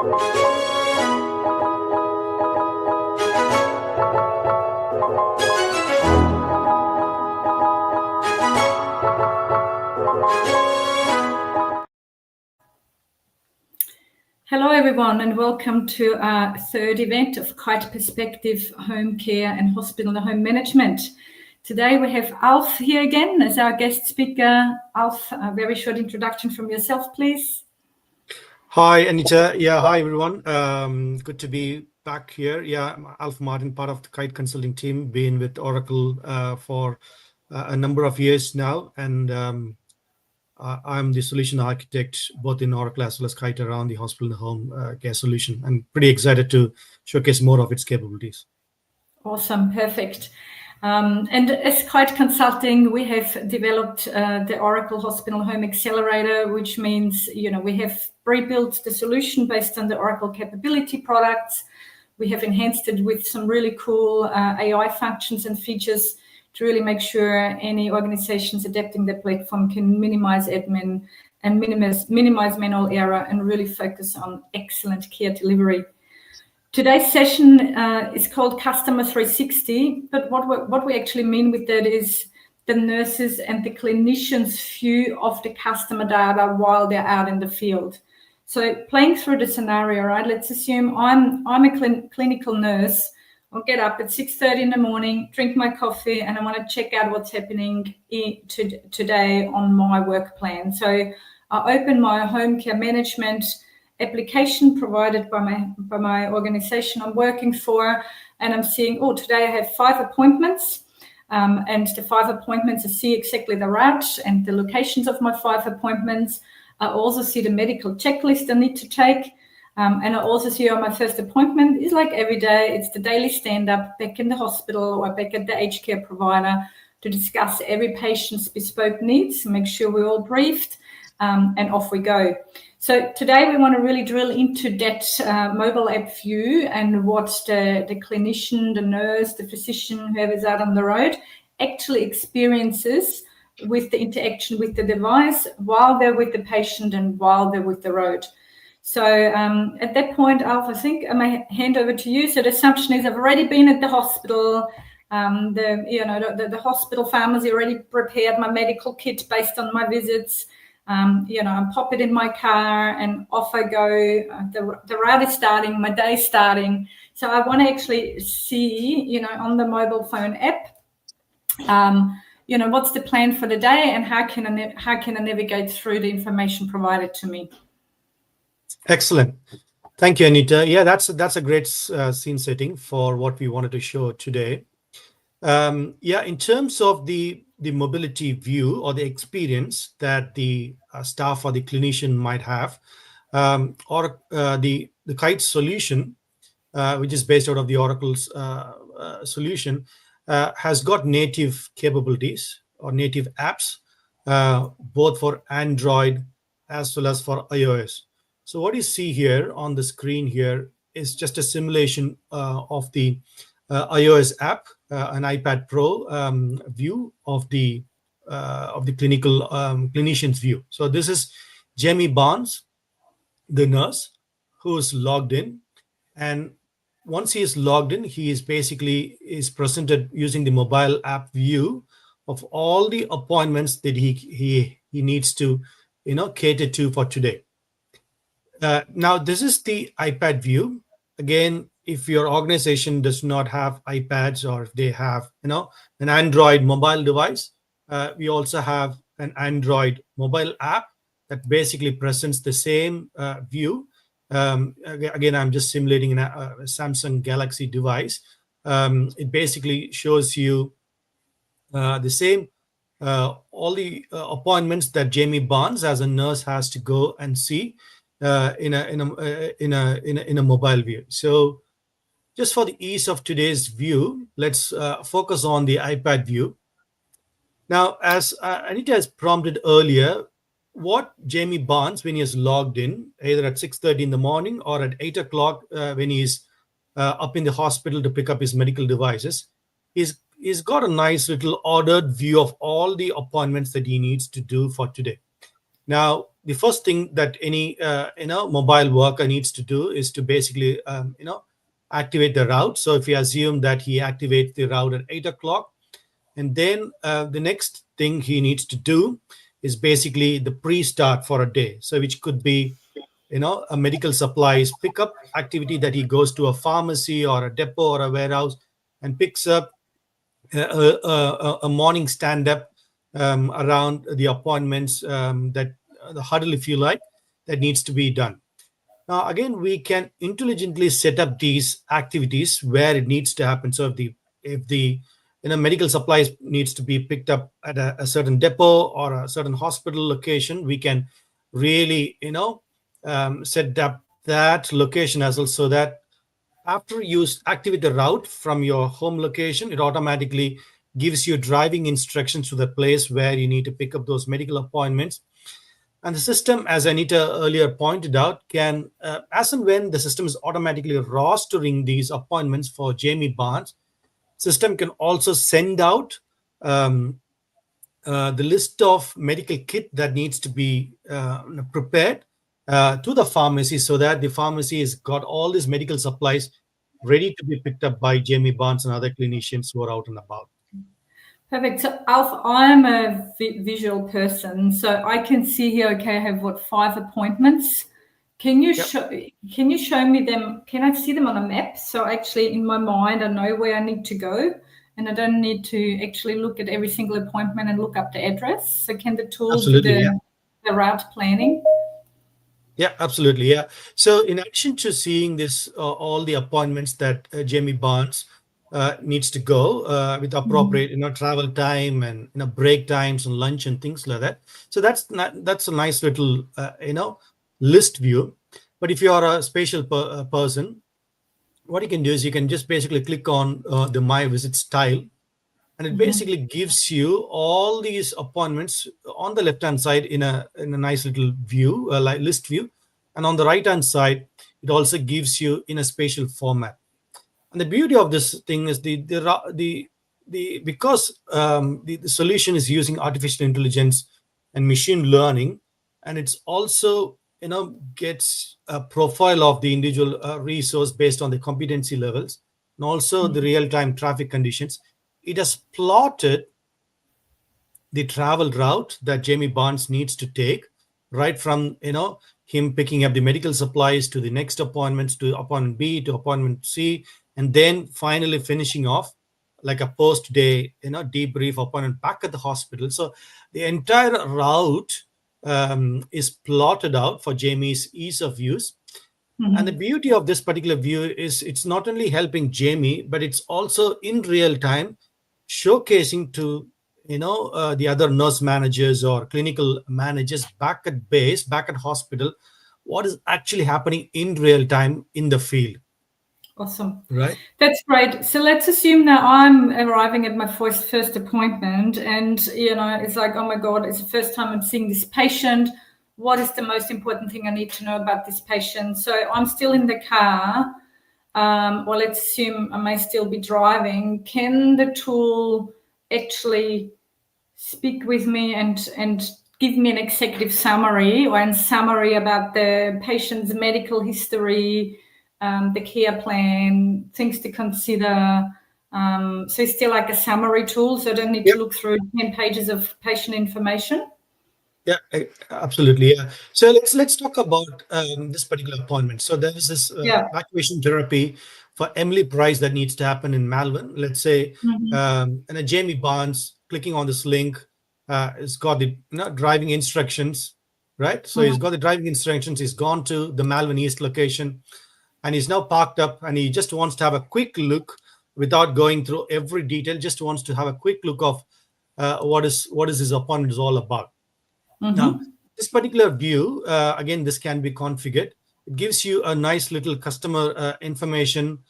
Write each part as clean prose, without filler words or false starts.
Hello everyone and welcome to our third event of Kyte Perspective Home Care and Hospital and Home Management. Today we have Alf here again as our guest speaker. Alf, a very short introduction from yourself, please. Hi, Anita. Yeah, hi everyone. Good to be back here. Yeah, I'm Alf Martin, part of the Kyte consulting team, been with Oracle for a number of years now, and I'm the solution architect both in Oracle as well as Kyte around the hospital and home care solution. I'm pretty excited to showcase more of its capabilities. Awesome, perfect. And as Kyte Consulting, we have developed the Oracle Hospital Home Accelerator, which means, we have prebuilt the solution based on the Oracle capability products. We have enhanced it with some really cool AI functions and features to really make sure any organizations adapting the platform can minimize admin and minimize manual error and really focus on excellent care delivery. Today's session is called Customer 360, but what we actually mean with that is the nurses and the clinicians' view of the customer data while they're out in the field. So playing through the scenario, right? Let's assume I'm a clinical nurse. I'll get up at 6:30 in the morning, drink my coffee, and I want to check out what's happening today on my work plan. So I open my home care management application provided by my organization I'm working for, and I'm seeing, today I have 5 appointments, and the 5 appointments, I see exactly the route and the locations of my 5 appointments. I also see the medical checklist I need to take. And I also see on my first appointment is like every day, it's the daily stand-up back in the hospital or back at the aged care provider to discuss every patient's bespoke needs, make sure we're all briefed, and off we go. So today we want to really drill into that mobile app view and what the clinician, the nurse, the physician, whoever's out on the road actually experiences with the interaction with the device while they're with the patient and while they're with the road. So at that point, Alf, I think I may hand over to you. So the assumption is I've already been at the hospital. The hospital pharmacy already prepared my medical kit based on my visits. I pop it in my car and off I go. The route is starting, my day is starting. So I want to actually see, on the mobile phone app, what's the plan for the day and how can I navigate through the information provided to me. Excellent. Thank you, Anita. Yeah, that's a great scene setting for what we wanted to show today. In terms of the mobility view or the experience that the staff or the clinician might have, or the Kyte solution, which is based out of the Oracle's solution, has got native capabilities or native apps, both for Android as well as for iOS. So what you see here on the screen here is just a simulation of the iOS app, an iPad Pro view of the clinician's view. So this is Jamie Barnes, the nurse, who is logged in, and once he is logged in, he is presented using the mobile app view of all the appointments that he needs to cater to for today. Now, this is the iPad view. Again, if your organization does not have iPads or if they have, an Android mobile device, we also have an Android mobile app that basically presents the same view. Again, I'm just simulating a Samsung Galaxy device. It basically shows you the same, all the appointments that Jamie Barnes as a nurse has to go and see in a mobile view. So just for the ease of today's view, let's focus on the iPad view. Now, as Anita has prompted earlier, what Jamie Barnes, when he is logged in, either at 6:30 in the morning or at 8 o'clock when he's up in the hospital to pick up his medical devices, he's got a nice little ordered view of all the appointments that he needs to do for today. Now, the first thing that any mobile worker needs to do is to basically activate the route. So if you assume that he activates the route at 8 o'clock, and then the next thing he needs to do is basically the pre-start for a day. So which could be a medical supplies pickup activity, that he goes to a pharmacy or a depot or a warehouse and picks up a morning stand-up around the appointments, that the huddle, if you like, that needs to be done. Now, again, we can intelligently set up these activities where it needs to happen. So if the medical supplies needs to be picked up at a certain depot or a certain hospital location, we can really set up that location as well, so that after you activate the route from your home location, it automatically gives you driving instructions to the place where you need to pick up those medical appointments. And the system, as Anita earlier pointed out, can, as and when the system is automatically rostering these appointments for Jamie Barnes, system can also send out the list of medical kit that needs to be prepared to the pharmacy, so that the pharmacy has got all these medical supplies ready to be picked up by Jamie Barnes and other clinicians who are out and about. Perfect. So Alf, I'm a visual person, so I can see here, okay, I have 5 appointments. Can you show me them? Can I see them on a map? So actually in my mind, I know where I need to go, and I don't need to actually look at every single appointment and look up the address. So can the tool do the route planning? Yeah, absolutely. Yeah. So in addition to seeing this, all the appointments that Jamie Barnes needs to go with appropriate, travel time and break times and lunch and things like that. So that's a nice little list view. But if you are a spatial person, what you can do is you can just basically click on the My Visit style, and it basically gives you all these appointments on the left hand side in a nice little view, like list view, and on the right hand side it also gives you in a spatial format. And the beauty of this thing is because the solution is using artificial intelligence and machine learning, and it's also gets a profile of the individual resource based on the competency levels and also the real-time traffic conditions. It has plotted the travel route that Jamie Barnes needs to take, right from him picking up the medical supplies to the next appointments, to appointment B to appointment C, and then finally finishing off like a post-day debrief appointment back at the hospital. So the entire route is plotted out for Jamie's ease of use. And the beauty of this particular view is it's not only helping Jamie, but it's also in real time showcasing to the other nurse managers or clinical managers back at base, back at hospital, what is actually happening in real time in the field. Awesome. Right. That's great. So let's assume that I'm arriving at my first appointment, and it's like, oh my God, it's the first time I'm seeing this patient. What is the most important thing I need to know about this patient? So I'm still in the car. Well, let's assume I may still be driving. Can the tool actually speak with me and give me an executive summary or a summary about the patient's medical history, the care plan, things to consider? So it's still like a summary tool, so I don't need to look through 10 pages of patient information. Yeah, absolutely. Yeah. So let's talk about this particular appointment. So there is this evacuation therapy for Emily Price that needs to happen in Malvern. Let's say, and a Jamie Barnes clicking on this link has got the driving instructions, right? So he's got the driving instructions. He's gone to the Malvern East location, and he's now parked up, and he just wants to have a quick look without going through every detail. Just wants to have a quick look of what is his appointment is all about. Now, this particular view, again, this can be configured. It gives you a nice little customer information,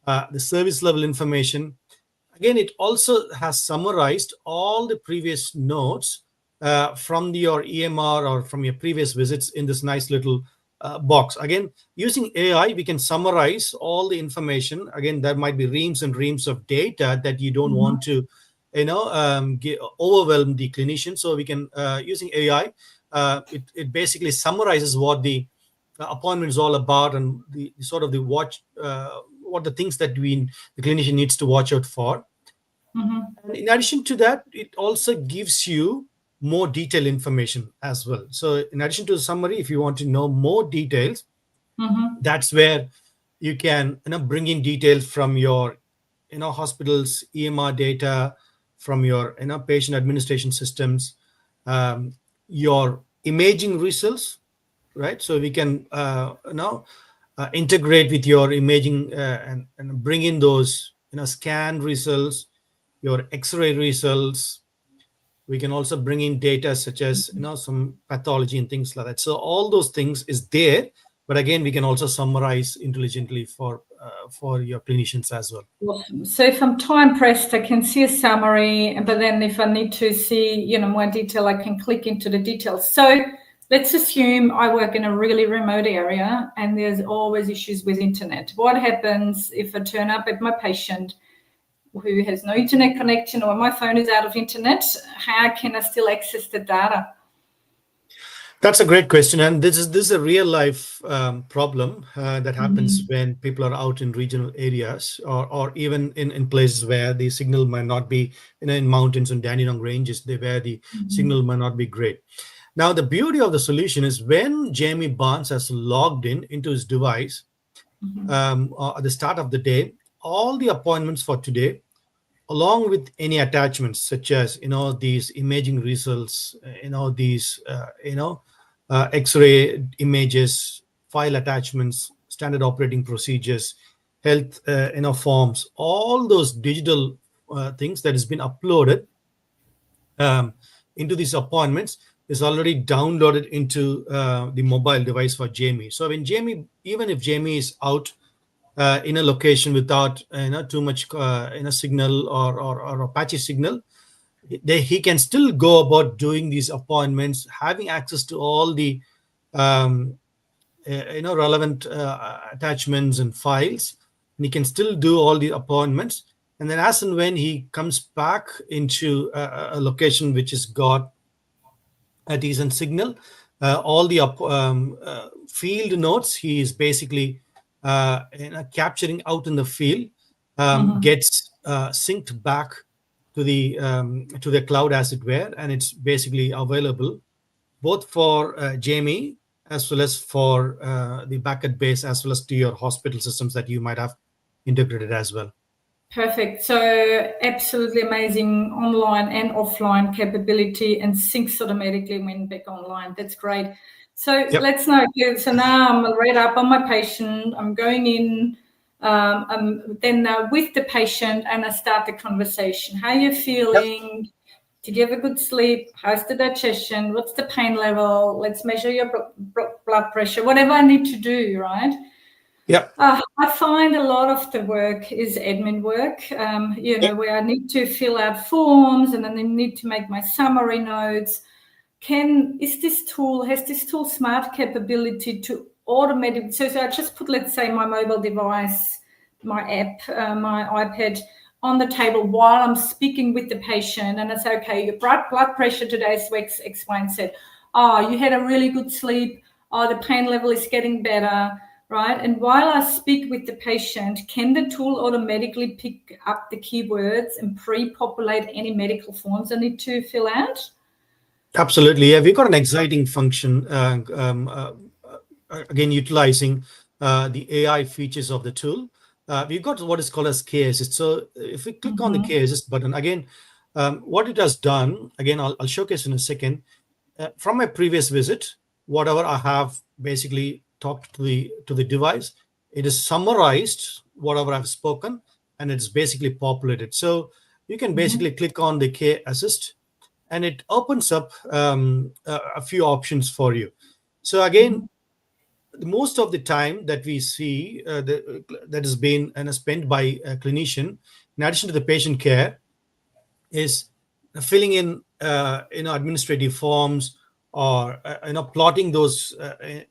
the service level information. Again, it also has summarized all the previous notes from your EMR or from your previous visits in this nice little box. Again, using AI, we can summarize all the information. Again, there might be reams and reams of data that you don't want to overwhelm the clinician. So we can, using AI, it basically summarizes what the appointment is all about, and the sort of the watch what the things that the clinician needs to watch out for. And in addition to that, it also gives you more detailed information as well. So in addition to the summary, if you want to know more details, that's where you can bring in details from your hospital's EMR data, from your patient administration systems, your imaging results, right? So we can integrate with your imaging and bring in those scan results, your X-ray results. We can also bring in data such as some pathology and things like that. So all those things is there, but again, we can also summarize intelligently for your clinicians as well. Awesome. So if I'm time pressed, I can see a summary, but then if I need to see more detail, I can click into the details. So let's assume I work in a really remote area and there's always issues with internet. What happens if I turn up at my patient who has no internet connection, or my phone is out of internet? How can I still access the data? That's a great question, and this is a real life problem that happens when people are out in regional areas, or even in places where the signal might not be in mountains and Dandenong ranges, where the signal might not be great. Now, the beauty of the solution is when Jamie Barnes has logged into his device at the start of the day, all the appointments for today, along with any attachments such as these imaging results, these X-ray images, file attachments, standard operating procedures, health forms, all those digital things that has been uploaded into these appointments is already downloaded into the mobile device for Jamie. So when even if Jamie is out in a location without too much signal or a patchy signal, he can still go about doing these appointments, having access to all the relevant attachments and files, and he can still do all the appointments. And then as and when he comes back into a location which has got a decent signal, all the field notes he is basically capturing out in the field gets synced back to the cloud, as it were, and it's basically available both for Jamie as well as for the backend base, as well as to your hospital systems that you might have integrated as well. Perfect. So absolutely amazing online and offline capability, and syncs automatically when back online. That's great. So let's know. So now I'm read up on my patient. I'm going in then with the patient, and I start the conversation. How are you feeling? Did you have a good sleep? How's the digestion? What's the pain level? Let's measure your blood pressure. Whatever I need to do, right? Yeah. I find a lot of the work is admin work, where I need to fill out forms and then I need to make my summary notes. Has this tool smart capability to automate? So I just put, let's say, my mobile device, my app, my iPad on the table while I'm speaking with the patient, and I say, okay, your blood pressure today is X, Y, and Z. Oh, you had a really good sleep. Oh, the pain level is getting better. Right. And while I speak with the patient, can the tool automatically pick up the keywords and pre-populate any medical forms I need to fill out? Absolutely. Yeah, we've got an exciting function, again, utilizing the AI features of the tool. We've got what is called as K-Assist. So if we click on the K-Assist button, again, what it has done, again, I'll showcase in a second. From my previous visit, whatever I have basically talked to the device, it is summarized whatever I've spoken, and it's basically populated. So you can basically click on the K-Assist, and it opens up a few options for you. So again, most of the time that we see that has been spent by a clinician, in addition to the patient care, is filling in administrative forms, or plotting those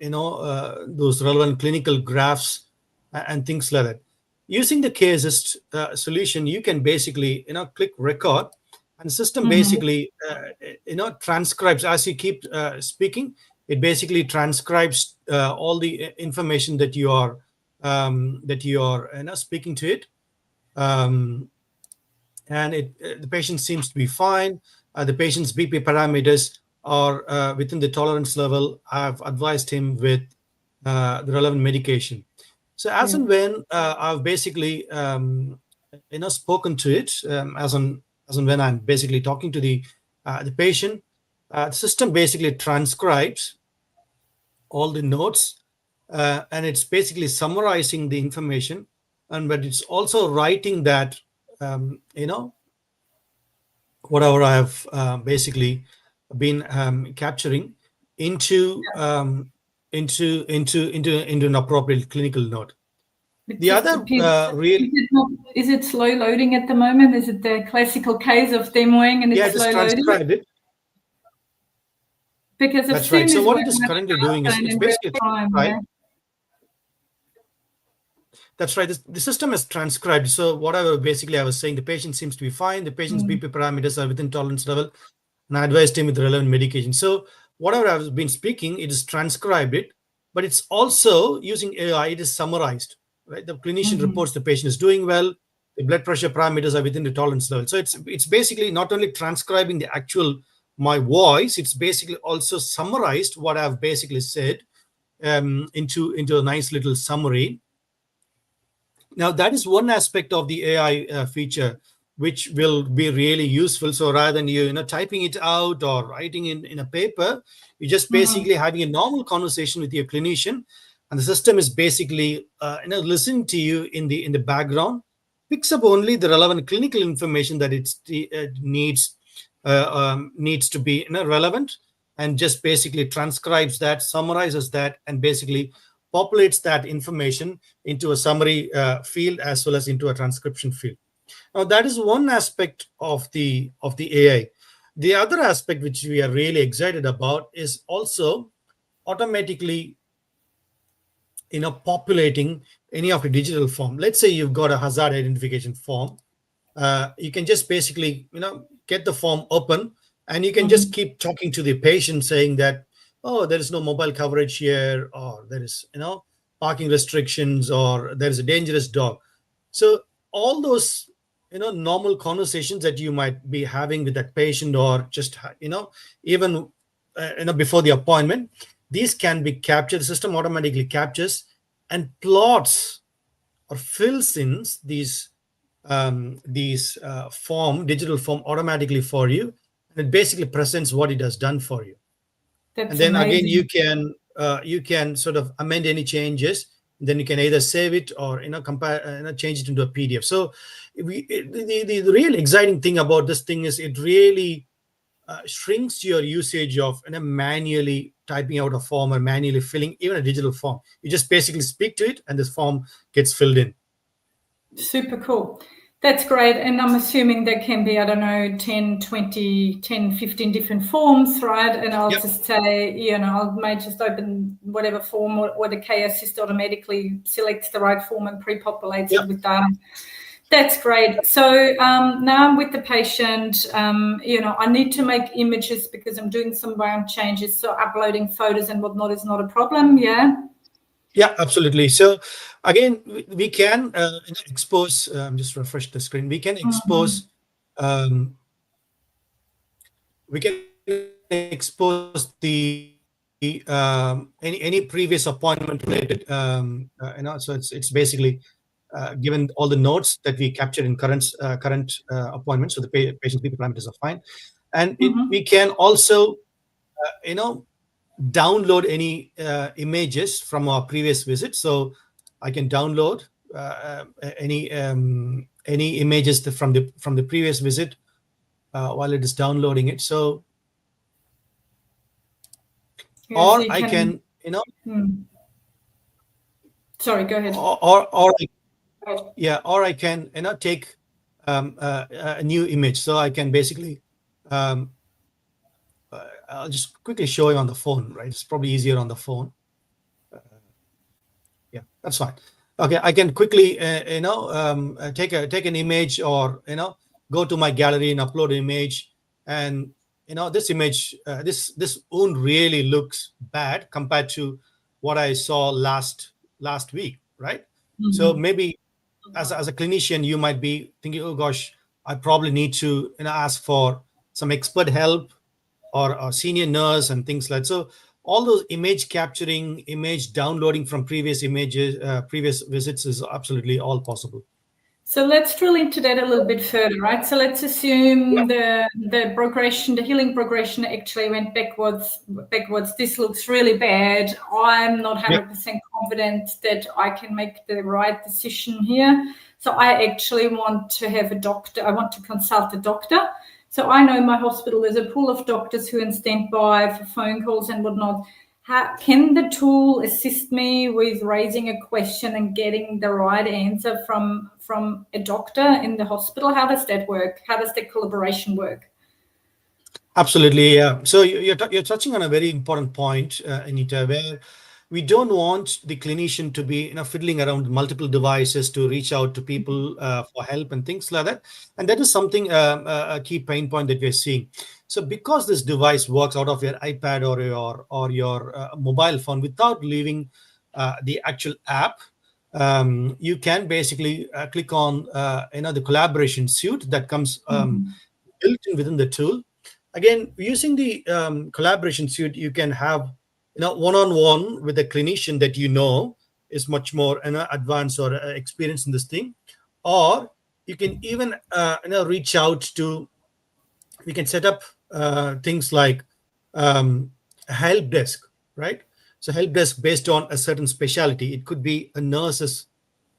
those relevant clinical graphs and things like that. Using the K-Assist solution, you can basically click record, and the system basically transcribes as you keep speaking. It basically transcribes all the information that you are speaking to it. And the patient seems to be fine. The patient's BP parameters are within the tolerance level. I've advised him with the relevant medication. So as and when I've basically spoken to it, as and when I'm basically talking to the patient, the system basically transcribes all the notes, and it's basically summarizing the information, but it's also writing that whatever I have basically been capturing into an appropriate clinical note. The other is it slow loading at the moment? Is it the classical case of demoing and it's slow loading? It. Because that's right. So what it is currently doing is it's basically That's right. The system is transcribed. So whatever basically I was saying, the patient seems to be fine. The patient's BP parameters are within tolerance level, and I advised him with relevant medication. So whatever I've been speaking, it is transcribed it, but it's also using AI. It is summarized. Right. The clinician reports the patient is doing well. The blood pressure parameters are within the tolerance level. So it's basically not only transcribing the actual my voice. It's basically also summarized what I've basically said into a nice little summary. Now, that is one aspect of the AI feature, which will be really useful. So rather than you typing it out or writing in a paper, you're just basically having a normal conversation with your clinician, and the system is basically listening to you in the background, picks up only the relevant clinical information that it needs to be relevant, and just basically transcribes that, summarizes that, and basically populates that information into a summary field as well as into a transcription field. Now, that is one aspect of the AI. The other aspect which we are really excited about is also automatically populating any of the digital form. Let's say you've got a hazard identification form. You can just basically get the form open, and you can just keep talking to the patient saying that, oh, there is no mobile coverage here, or there is parking restrictions, or there is a dangerous dog. So all those normal conversations that you might be having with that patient, or just even before the appointment, these can be captured. The system automatically captures and plots or fills in these digital form automatically for you, and it basically presents what it has done for you. That's and then amazing. Again, you can sort of amend any changes. Then you can either save it or compare, change it into a PDF. So the real exciting thing about this thing is it really shrinks your usage of manually typing out a form or manually filling even a digital form. You just basically speak to it, and this form gets filled in. Super cool. That's great. And I'm assuming there can be, 10, 20, 10, 15 different forms, right? And I'll just say, I might just open whatever form, or the K Assist automatically selects the right form and pre-populates it with data. That's great. So now I'm with the patient. I need to make images because I'm doing some round changes. So uploading photos and whatnot is not a problem. Yeah. Yeah, absolutely. So again, we can expose. Just refresh the screen. We can expose. The any previous appointment related. So it's basically given all the notes that we captured in current appointments. So the patient's BP parameters are fine, and we can also download any images from our previous visit. So I can download any images from the previous visit while it is downloading it. So or I can Sorry, go ahead. Or I can take a new image. So I can basically I'll just quickly show you on the phone, right? It's probably easier on the phone. Yeah, that's fine. Okay, I can quickly take an image, or go to my gallery and upload an image, and this image, this wound really looks bad compared to what I saw last week, right? So Mhm. maybe as a clinician, you might be thinking, oh gosh, I probably need to ask for some expert help, or a senior nurse and things like so. All those image capturing, image downloading from previous images, previous visits is absolutely all possible. So let's drill into that a little bit further, right? So let's Yeah. assume the progression, the healing progression actually went backwards. Backwards. This looks really bad. I'm not Yeah. 100% confident that I can make the right decision here. So I actually want to have a doctor. I want to consult a doctor. So I know in my hospital there's a pool of doctors who are in standby for phone calls and whatnot. How can the tool assist me with raising a question and getting the right answer from a doctor in the hospital? How does that work? How does that collaboration work? Absolutely, yeah. So you're touching on a very important point, Anita, where we don't want the clinician to be fiddling around with multiple devices to reach out to people for help and things like that. And that is something a key pain point that we're seeing. So because this device works out of your iPad or your mobile phone without leaving the actual app, you can basically click on the collaboration suite that comes Mhm. built in within the tool. Again, using the collaboration suite, you can have one-on-one with a clinician that is much more advanced or experienced in this thing, or you can even reach out to. We can set up things like a help desk, right? So help desk based on a certain specialty. It could be a nurse's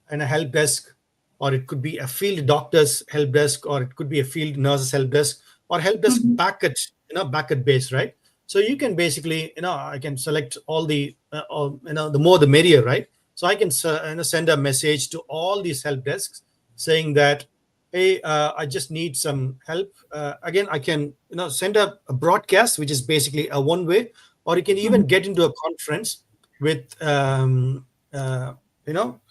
and a help desk, or it could be a field doctor's help desk, or it could be a field nurse's help desk, or help desk Mhm. back at base, right? So you can basically, I can select all the, the more the merrier, right? So I can send a message to all these help desks saying that, hey, I just need some help. Again, I can send a broadcast, which is basically a one way, or you can Mhm. even get into a conference with uh, you know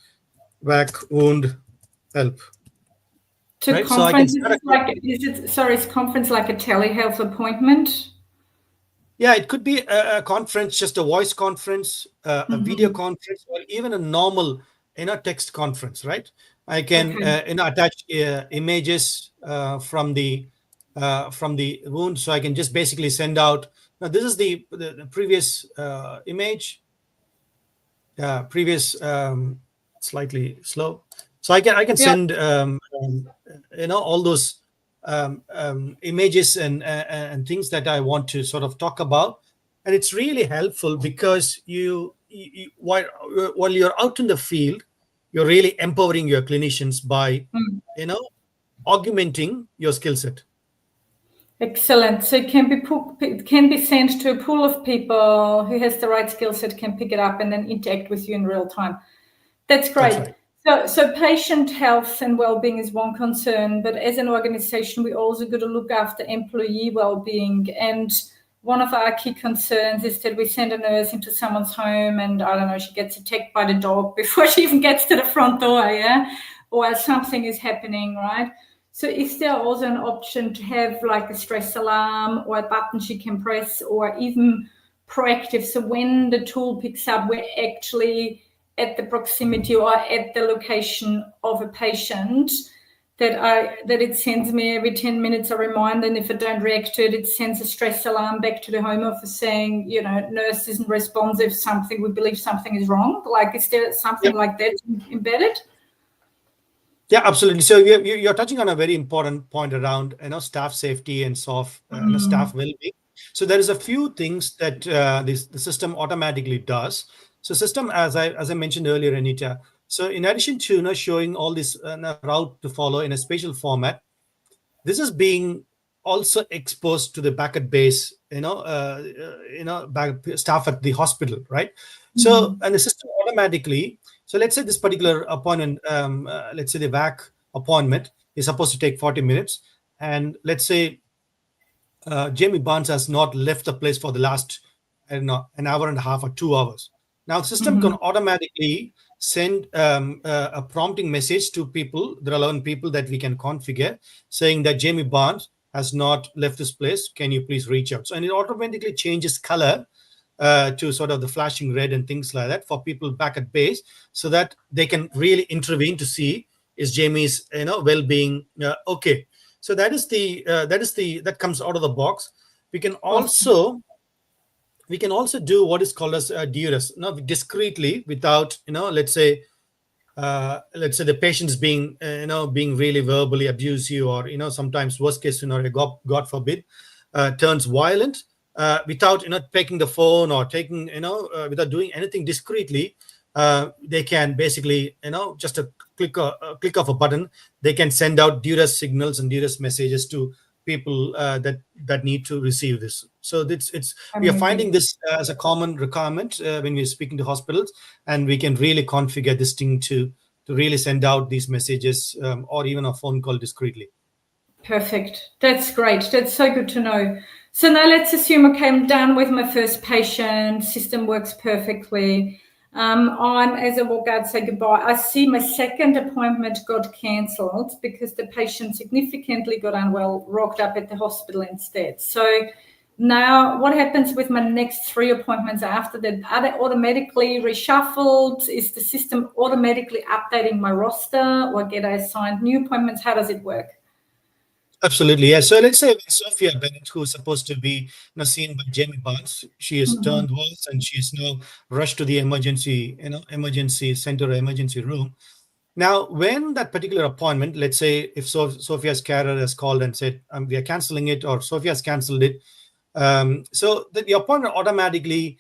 back wound help, To right? So I can conference, start a is conference like a telehealth appointment? yeah, it could be a conference, just a voice conference, a video Mhm. conference, or even a normal text conference, right? I can Okay. attach images from the wound, so I can just basically send out. Now this is the previous image, previous slightly slow, so I can Yeah. send all those images and things that I want to sort of talk about. And it's really helpful because while you're out in the field, you're really empowering your clinicians by Mm. you know augmenting your skill set. Excellent. So it can be sent to a pool of people who has the right skill set, can pick it up and then interact with you in real time. That's That's great. right. So patient health and well-being is one concern, but as an organization, we also got to look after employee well-being. And one of our key concerns is that we send a nurse into someone's home and I don't know, she gets attacked by the dog before she even gets to the front door, yeah? Or something is happening, right? So is there also an option to have like a stress alarm or a button she can press or even proactive? So when the tool picks up, we're actually at the proximity or at the location of a patient that it sends me every 10 minutes a reminder, and if I don't react to it, it sends a stress alarm back to the home office saying, nurse isn't responsive, we believe something is wrong. Like, is there Yeah. something like that embedded? Yeah, absolutely. So you're touching on a very important point around staff safety and staff Mm. well-being. So there is a few things that the system automatically does. So system, as I mentioned earlier, Anita. So in addition to showing all this route to follow in a spatial format, this is being also exposed to the back base, back staff at the hospital, right? So Mm. and the system automatically. So let's say this particular appointment, let's say the VAC appointment is supposed to take 40 minutes, and let's say Jamie Barnes has not left the place for the last, I don't know, an hour and a half or 2 hours. Now the system can Mm-hmm. automatically send a prompting message to people, the relevant people that we can configure, saying that Jamie Barnes has not left this place. Can you please reach out? So, and it automatically changes color to sort of the flashing red and things like that for people back at base, so that they can really intervene to see is Jamie's well-being okay. So that comes out of the box. We can also do what is called as duress, discreetly, without let's say the patient's being being really verbally abusive, or sometimes worst case scenario, God forbid, turns violent, without taking the phone or taking without doing anything discreetly. They can basically just a click of a button, they can send out duress signals and duress messages to people that need to receive this. So we are finding this as a common requirement when we're speaking to hospitals, and we can really configure this thing to really send out these messages, or even a phone call discreetly. Perfect. That's great. That's so good to know. So now let's assume, okay, I'm done with my first patient, system works perfectly. I'm, as I walk out, say goodbye, I see my second appointment got cancelled because the patient significantly got unwell, rocked up at the hospital instead. So now what happens with my next 3 appointments after that? Are they automatically reshuffled? Is the system automatically updating my roster, or get I assigned new appointments? How does it work? Absolutely, yeah. So let's say Sophia Bennett, who's supposed to be seen by Jamie Barnes, she has turned worse, and she is now rushed to the emergency center or emergency room. Now, when that particular appointment, let's say if Sophia's carer has called and said, we are canceling it, or Sophia's canceled it, so the appointment automatically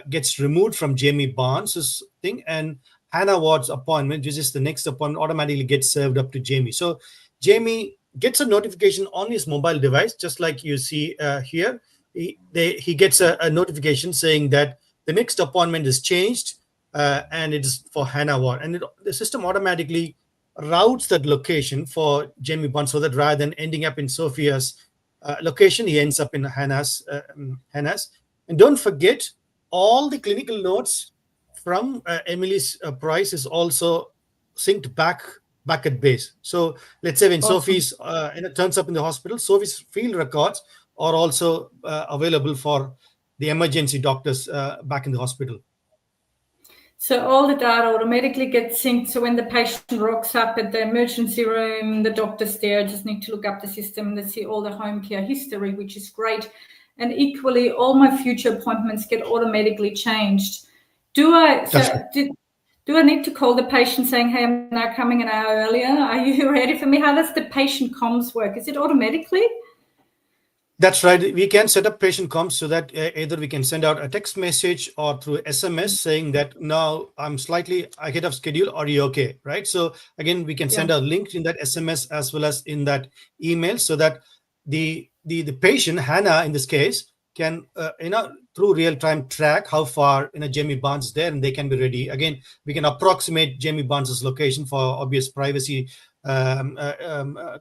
gets removed from Jamie Barnes' thing, and Hannah Ward's appointment, which is the next appointment, automatically gets served up to Jamie. So Jamie gets a notification on his mobile device, just like you see here. He gets a notification saying that the next appointment is changed, and it is for Hannah Ward. And the system automatically routes that location for Jamie Barnes, so that rather than ending up in Sophia's location, he ends up in Hannah's. And don't forget, all the clinical notes from Emily's Price is also synced back at base. So let's say when Sophie's turns up in the hospital, Sophie's field records are also available for the emergency doctors back in the hospital. So all the data automatically gets synced. So when the patient rocks up at the emergency room, the doctor's there, just need to look up the system and they see all the home care history, which is great. And equally, all my future appointments get automatically changed. Do I need to call the patient saying, hey, I'm now coming an hour earlier? Are you ready for me? How does the patient comms work? Is it automatically? That's right. We can set up patient comms so that either we can send out a text message or through SMS saying that now I'm slightly ahead of schedule. Are you okay? Right. So again, we can send a link in that SMS as well as in that email, so that the patient, Hannah in this case, can through real time track how far Jamie Barnes is there, and they can be ready. Again, we can approximate Jamie Barnes's location for obvious privacy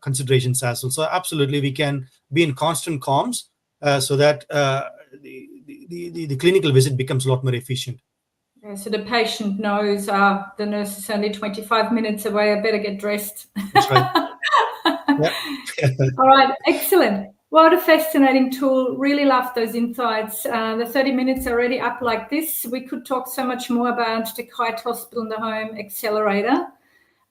considerations as well. So absolutely, we can be in constant comms so that the clinical visit becomes a lot more efficient. Yeah, so the patient knows the nurse is only 25 minutes away. I better get dressed. That's right. All right, excellent. What a fascinating tool. Really love those insights. The 30 minutes are already up like this. We could talk so much more about the Kyte Hospital in the Home Accelerator.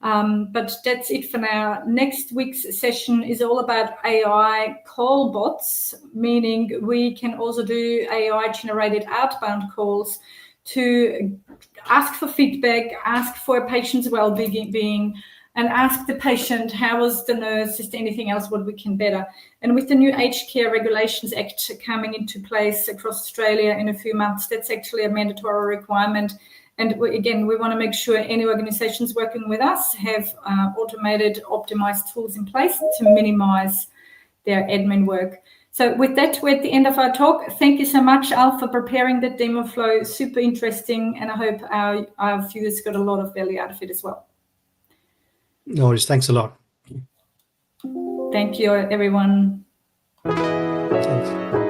But that's it for now. Next week's session is all about AI call bots, meaning we can also do AI-generated outbound calls to ask for feedback, ask for a patient's well-being, and ask the patient, how was the nurse, is there anything else what we can better? And with the new Aged Care Regulations Act coming into place across Australia in a few months, that's actually a mandatory requirement. And again, we want to make sure any organizations working with us have automated, optimized tools in place to minimize their admin work. So with that, we're at the end of our talk. Thank you so much, Al, for preparing the demo flow. Super interesting. And I hope our viewers got a lot of value out of it as well. No worries. Thanks a lot. Thank you, everyone. Thanks.